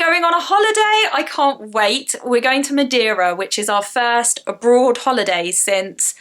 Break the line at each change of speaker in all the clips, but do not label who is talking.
going on a holiday. I can't wait. We're going to Madeira, which is our first abroad holiday since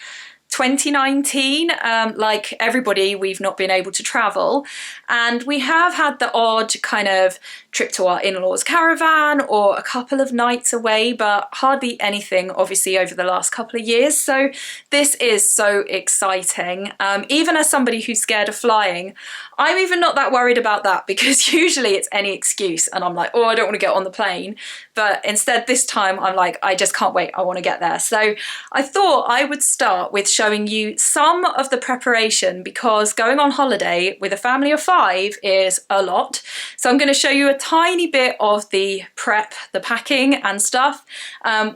2019. Like everybody, we've not been able to travel, and we have had the odd kind of trip to our in-laws caravan or a couple of nights away, but hardly anything obviously over the last couple of years. So this is so exciting. Even as somebody who's scared of flying, I'm even not that worried about that, because usually it's any excuse and I'm like, oh, I don't want to get on the plane. But instead this time I'm like, I just can't wait, I want to get there. So I thought I would start with showing you some of the preparation, because going on holiday with a family of 5 is a lot. So I'm going to show you a tiny bit of the prep, the packing and stuff.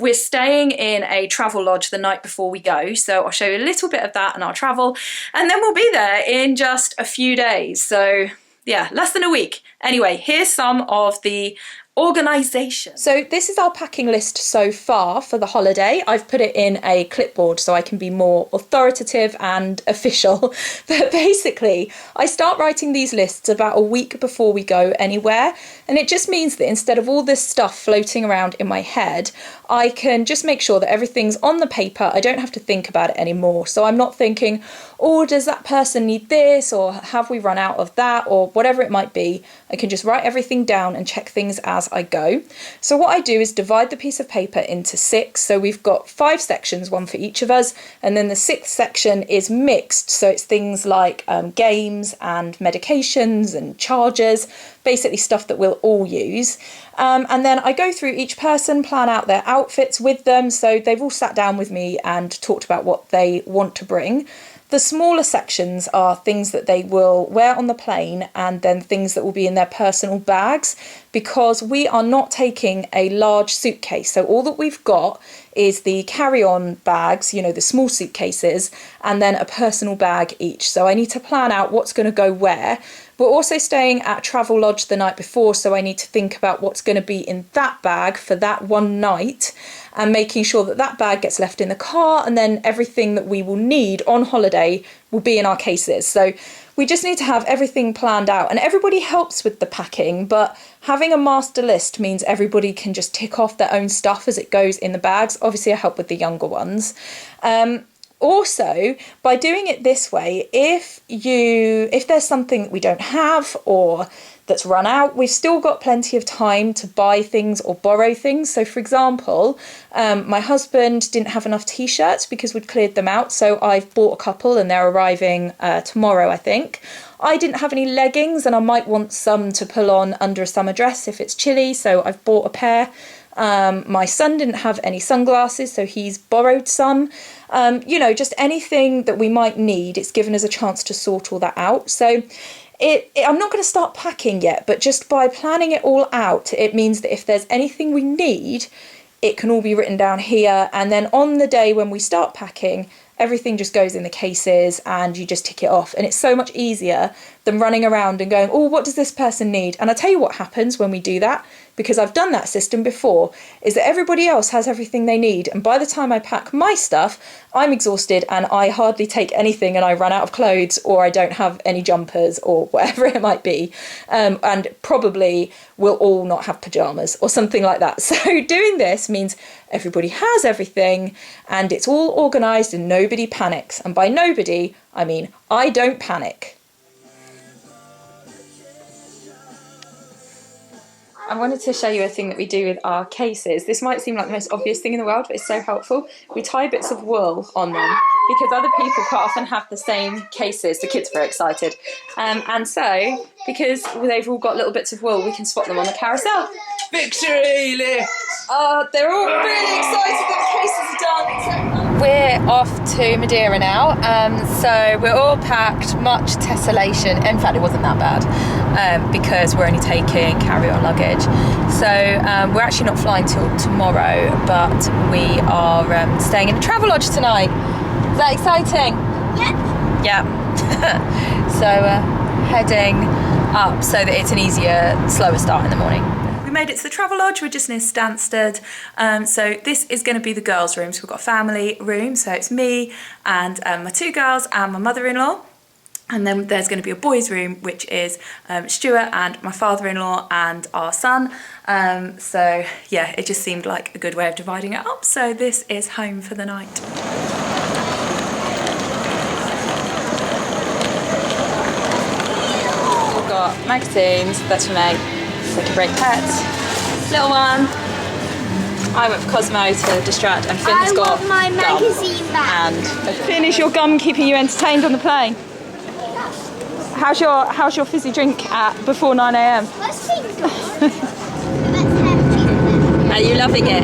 We're staying in a travel lodge the night before we go, so I'll show you a little bit of that and our travel, and then we'll be there in just a few days. So yeah, less than a week. Anyway, here's some of the organisation. So this is our packing list so far for the holiday. I've put it in a clipboard so I can be more authoritative and official. But basically, I start writing these lists about a week before we go anywhere. And it just means that instead of all this stuff floating around in my head, I can just make sure that everything's on the paper. I don't have to think about it anymore. So I'm not thinking, oh, does that person need this? Or have we run out of that? Or whatever it might be. I can just write everything down and check things as I go. So what I do is divide the piece of paper into 6. So we've got 5 sections, one for each of us. And then the 6th section is mixed. So it's things like games and medications and chargers, basically stuff that we'll all use. And then I go through each person, plan out their outfits with them. So they've all sat down with me and talked about what they want to bring. The smaller sections are things that they will wear on the plane, and then things that will be in their personal bags, because we are not taking a large suitcase. So all that we've got is the carry-on bags, you know, the small suitcases, and then a personal bag each. So I need to plan out what's going to go where. We're also staying at a travel lodge the night before, so I need to think about what's going to be in that bag for that one night, and making sure that that bag gets left in the car, and then everything that we will need on holiday will be in our cases. So we just need to have everything planned out, and everybody helps with the packing, but having a master list means everybody can just tick off their own stuff as it goes in the bags. Obviously I help with the younger ones. Also, by doing it this way, if there's something that we don't have or that's run out, we've still got plenty of time to buy things or borrow things. So for example, my husband didn't have enough t-shirts because we'd cleared them out, so I've bought a couple and they're arriving tomorrow, I think. I didn't have any leggings and I might want some to pull on under a summer dress if it's chilly, so I've bought a pair. My son didn't have any sunglasses, so he's borrowed some. You know, just anything that we might need, it's given us a chance to sort all that out. So I'm not going to start packing yet, but just by planning it all out, it means that if there's anything we need, it can all be written down here. And then on the day when we start packing, everything just goes in the cases and you just tick it off. And it's so much easier than running around and going, oh, what does this person need? And I tell you what happens when we do that, because I've done that system before, is that everybody else has everything they need. And by the time I pack my stuff, I'm exhausted and I hardly take anything and I run out of clothes, or I don't have any jumpers or whatever it might be. And probably we'll all not have pajamas or something like that. So doing this means everybody has everything and it's all organised and nobody panics. And by nobody, I mean I don't panic. I wanted to show you a thing that we do with our cases. This might seem like the most obvious thing in the world, but it's so helpful. We tie bits of wool on them because other people quite often have the same cases. The kids are very excited. And so, because they've all got little bits of wool, we can spot them on the carousel. Victory lift! They're all really excited that the cases are done. We're off to Madeira now, so we're all packed, much tessellation. In fact, it wasn't that bad because we're only taking carry-on luggage. So we're actually not flying till tomorrow, but we are staying in a travel lodge tonight. Is that exciting? Yep. Yeah. So heading up so that it's an easier, slower start in the morning. Made it to the travel lodge. We're just near Stansted, so this is going to be the girls' room. So we've got a family room, so it's me and my 2 girls and my mother-in-law. And then there's going to be a boys' room, which is Stuart and my father-in-law and our son. So yeah, it just seemed like a good way of dividing it up. So this is home for the night. We've got magazines, that's for me, so I can break pets. Little one. I went for Cosmo to distract, and Finn's got
want my magazine back.
And Finn, is your gum keeping you entertained on the plane? How's your fizzy drink at before 9 a.m?
Let's take it. Let's have
Are you loving it?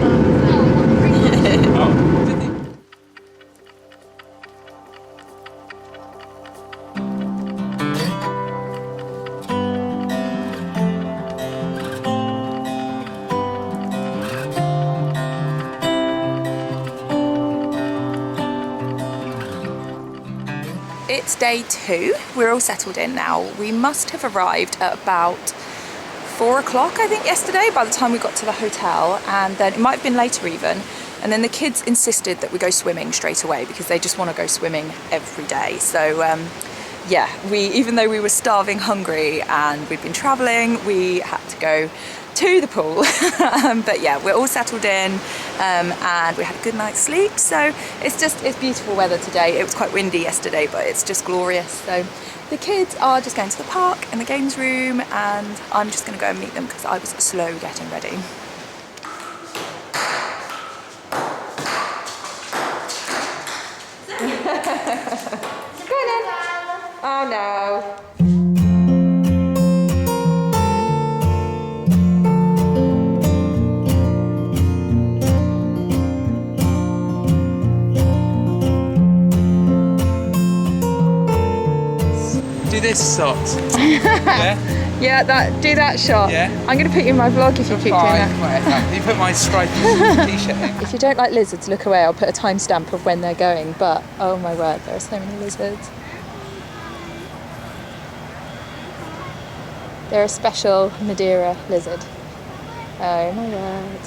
It's day 2. We're all settled in now. We must have arrived at about 4 o'clock, I think, yesterday by the time we got to the hotel, and then it might have been later even. And then the kids insisted that we go swimming straight away because they just want to go swimming every day. So yeah, even though we were starving hungry and we'd been traveling, we had to go to the pool. But yeah, we're all settled in, and we had a good night's sleep. So it's beautiful weather today. It was quite windy yesterday, but it's just glorious. So the kids are just going to the park and the games room, and I'm just going to go and meet them because I was slow getting ready. Go on then. Oh no.
Do this shot. Yeah?
Yeah, do that shot.
Yeah?
I'm going to put you in my vlog if you keep doing that.
Whatever. You put my striped t-shirt in.
If you don't like lizards, look away. I'll put a timestamp of when they're going. But oh my word, there are so many lizards. They're a special Madeira lizard. Oh my word.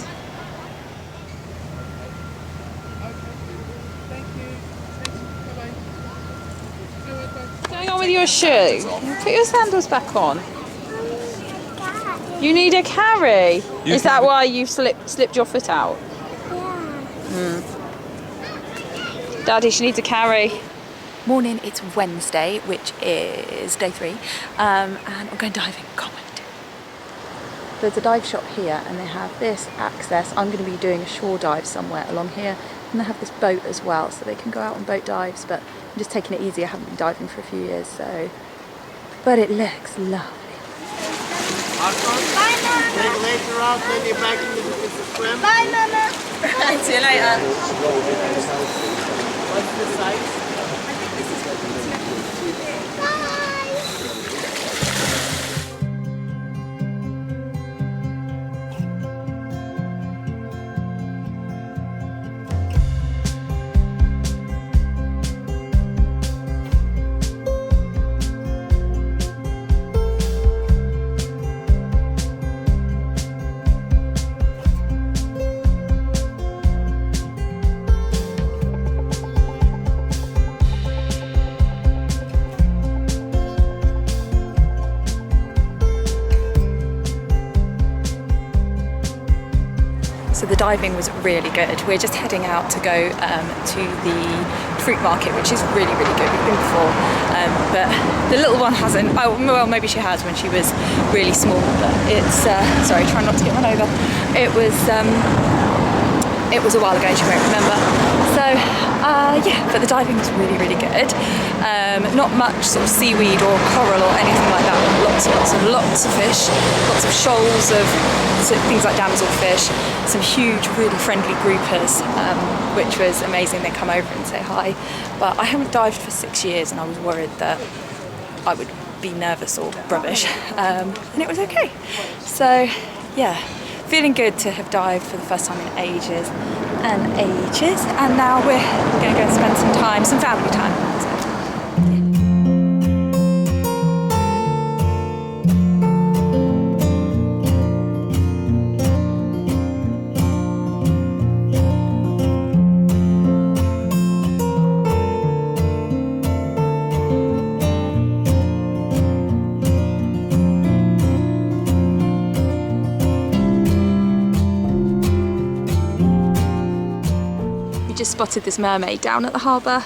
What's going on with your shoe? Put your sandals back on. You need a carry. Is that why you've slipped your foot out?
Yeah.
Daddy, she needs a carry. Morning, it's Wednesday, which is day 3, and I'm going diving. Can't wait. There's a dive shop here, and they have this access. I'm going to be doing a shore dive somewhere along here, and they have this boat as well, so they can go out on boat dives. But I'm just taking it easy. I haven't been diving for a few years, so. But it looks lovely.
Bye, Mama.
Take later out, then you're back in the swim.
Bye, Mama.
See you later.
What's the size?
So the diving was really good. We're just heading out to go to the fruit market, which is really, really good. We've been before, but the little one hasn't. Oh, well, maybe she has when she was really small, but it's, sorry, trying not to get run over. It was a while ago, she won't remember. So, yeah, but the diving was really, really good. Not much sort of seaweed or coral or anything like that, but lots of fish, lots of shoals of things like damselfish, some huge, really friendly groupers, which was amazing. They come over and say hi. But I haven't dived for 6 years, and I was worried that I would be nervous or rubbish, and it was okay. So, yeah. Feeling good to have dived for the first time in ages and ages, and now we're going to go and spend some family time. So, yeah. spotted this mermaid down at the harbour.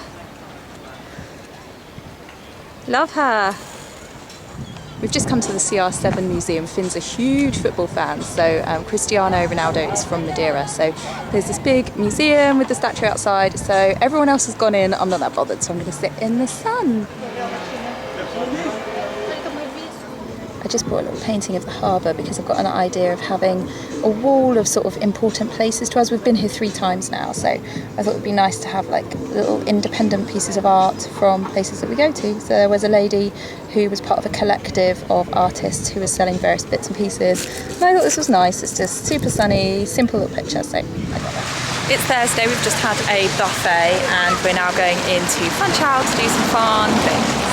Love her. We've just come to the CR7 museum. Finn's a huge football fan, so Cristiano Ronaldo is from Madeira. So there's this big museum with the statue outside, so everyone else has gone in. I'm not that bothered, so I'm going to sit in the sun. I just brought a little painting of the harbour because I've got an idea of having a wall of sort of important places to us. We've been here 3 times now, so I thought it would be nice to have like little independent pieces of art from places that we go to. So there was a lady who was part of a collective of artists who was selling various bits and pieces, and I thought this was nice. It's just super sunny, simple little picture, so I got that. It's Thursday, we've just had a buffet and we're now going into Funchal to do some fun things.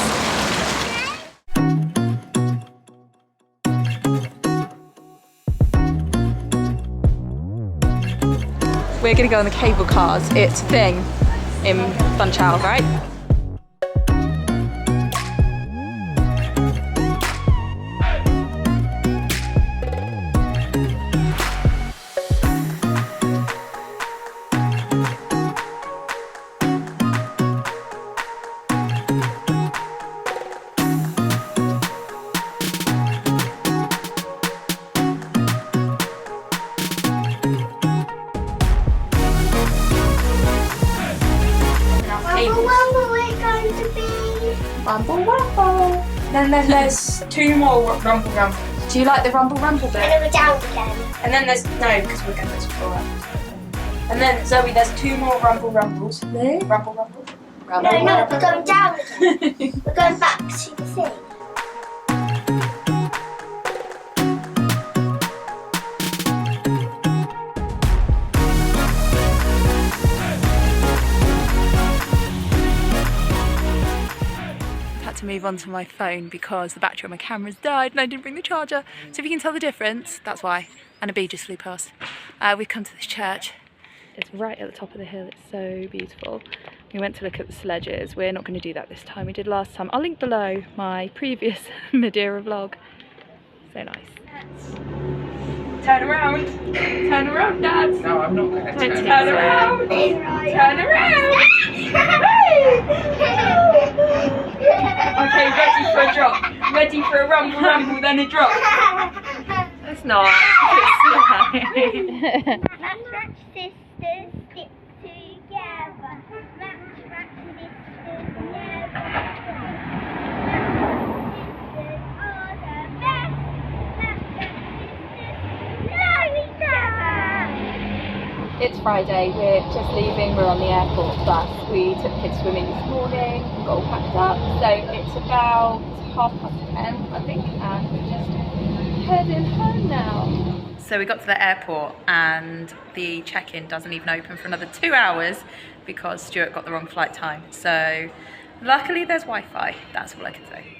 We're going to go on the cable cars. It's a thing in Funchal, right? Rumble rumble. Then there's 2 more rumble rumble. Do you like the rumble rumble bit?
And then we're down again.
And then there's no, because we're going to explore. And then Zoe, there's 2 more rumble rumbles. No. Rumble rumble. Rumble,
No,
rumble.
we're going down again. We're going back to the thing.
To move on to my phone because the battery on my camera's died and I didn't bring the charger. So if you can tell the difference, that's why. And a bee just flew past. We've come to this church. It's right at the top of the hill. It's so beautiful. We went to look at the sledges. We're not going to do that this time. We did last time. I'll link below my previous Madeira vlog. So nice. Turn around. Turn around, Dad.
No, I'm not going to
Turn around. Turn around. Okay, ready for a drop. Ready for a rumble rumble, then a drop. It's not. It's not.
Match sisters stick together. Match sisters never. Sisters are the best.
It's Friday, we're just leaving, we're on the airport bus. We took kids swimming this morning, got all packed up, so it's about 10:30 I think, and we're just heading home now. So we got to the airport and the check-in doesn't even open for another 2 hours because Stuart got the wrong flight time. So luckily there's Wi-Fi, that's all I can say.